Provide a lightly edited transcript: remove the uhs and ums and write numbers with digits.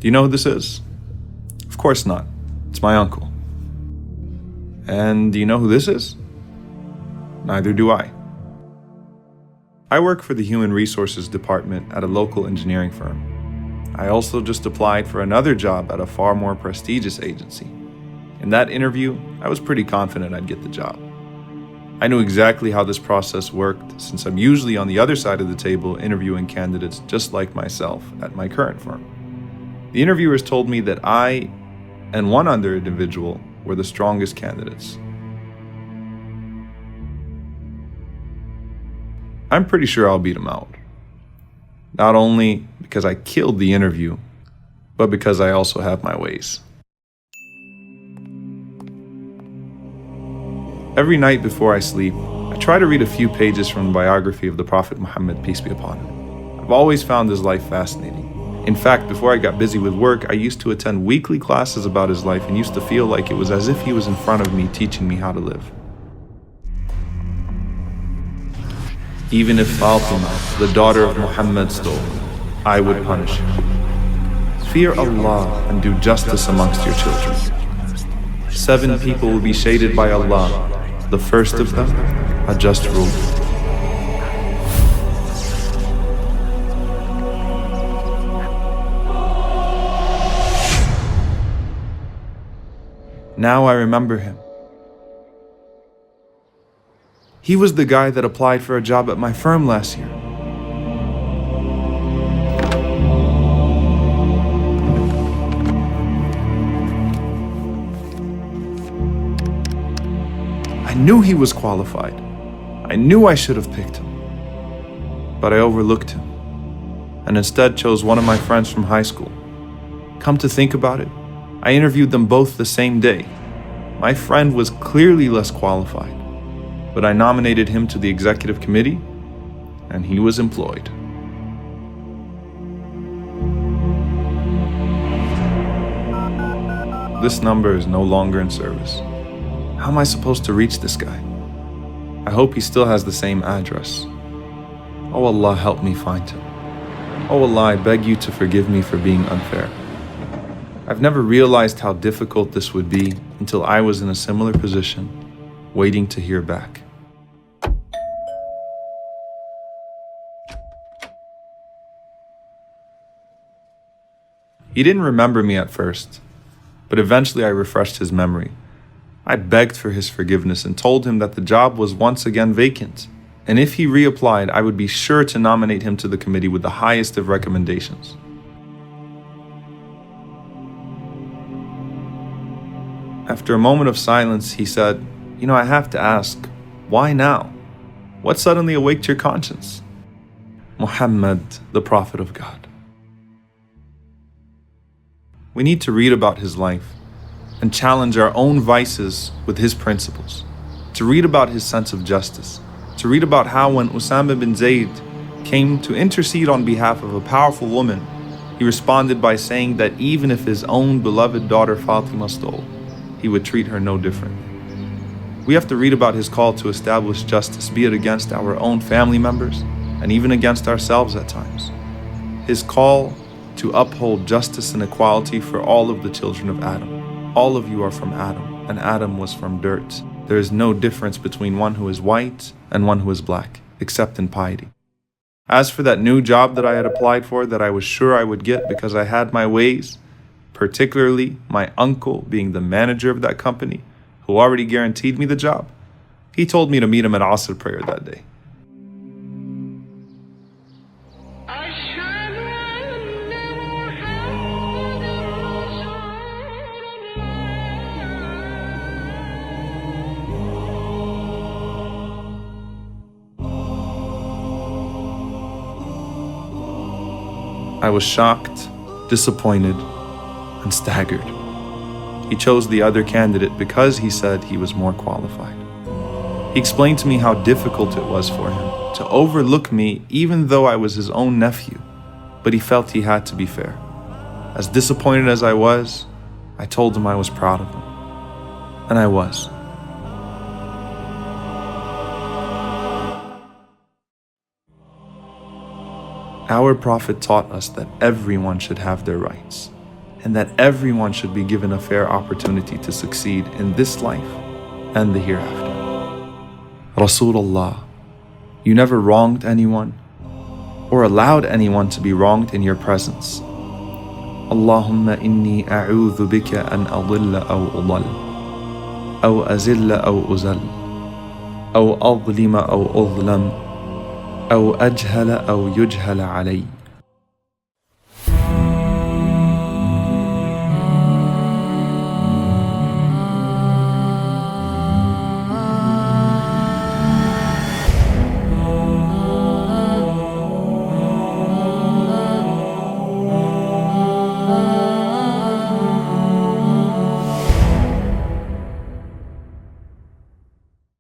you know who this is? Of course not. It's my uncle. And do you know who this is? Neither do I. I work for the Human Resources Department at a local engineering firm. I also just applied for another job at a far more prestigious agency. In that interview, I was pretty confident I'd get the job. I knew exactly how this process worked since I'm usually on the other side of the table interviewing candidates just like myself at my current firm. The interviewers told me that I and one other individual were the strongest candidates. I'm pretty sure I'll beat him out. Not only because I killed the interview, but because I also have my ways. Every night before I sleep, I try to read a few pages from the biography of the Prophet Muhammad, peace be upon him. I've always found his life fascinating. In fact, before I got busy with work, I used to attend weekly classes about his life and used to feel like it was as if he was in front of me teaching me how to live. Even if Fatima, the daughter of Muhammad, stole, I would punish her. Fear Allah and do justice amongst your children. 7 people will be shaded by Allah. The first of them, a just ruler. Now I remember him. He was the guy that applied for a job at my firm last year. I knew he was qualified. I knew I should have picked him. But I overlooked him and instead chose one of my friends from high school. Come to think about it, I interviewed them both the same day. My friend was clearly less qualified, but I nominated him to the executive committee and he was employed. This number is no longer in service. How am I supposed to reach this guy? I hope he still has the same address. Oh Allah, help me find him. Oh Allah, I beg you to forgive me for being unfair. I've never realized how difficult this would be until I was in a similar position, waiting to hear back. He didn't remember me at first, but eventually I refreshed his memory. I begged for his forgiveness and told him that the job was once again vacant, and if he reapplied, I would be sure to nominate him to the committee with the highest of recommendations. After a moment of silence, he said, I have to ask, why now? What suddenly awaked your conscience? Muhammad, the Prophet of God. We need to read about his life and challenge our own vices with his principles, to read about his sense of justice, to read about how when Usama bin Zayd came to intercede on behalf of a powerful woman, he responded by saying that even if his own beloved daughter Fatima stole, he would treat her no different. We have to read about his call to establish justice, be it against our own family members and even against ourselves at times. His call to uphold justice and equality for all of the children of Adam. All of you are from Adam, and Adam was from dirt. There is no difference between one who is white and one who is black, except in piety. As for that new job that I had applied for that I was sure I would get because I had my ways, particularly my uncle being the manager of that company, who already guaranteed me the job, he told me to meet him at Asr prayer that day. I was shocked, disappointed, and staggered. He chose the other candidate because he said he was more qualified. He explained to me how difficult it was for him to overlook me even though I was his own nephew, but he felt he had to be fair. As disappointed as I was, I told him I was proud of him. And I was. Our Prophet taught us that everyone should have their rights. and that everyone should be given a fair opportunity to succeed in this life and the hereafter. Rasulullah, you never wronged anyone or allowed anyone to be wronged in your presence. Allahumma inni a'udhu bika an adilla aw udal, aw azilla aw uzal, aw adlima aw udlam, aw ajhala aw yujhala alay.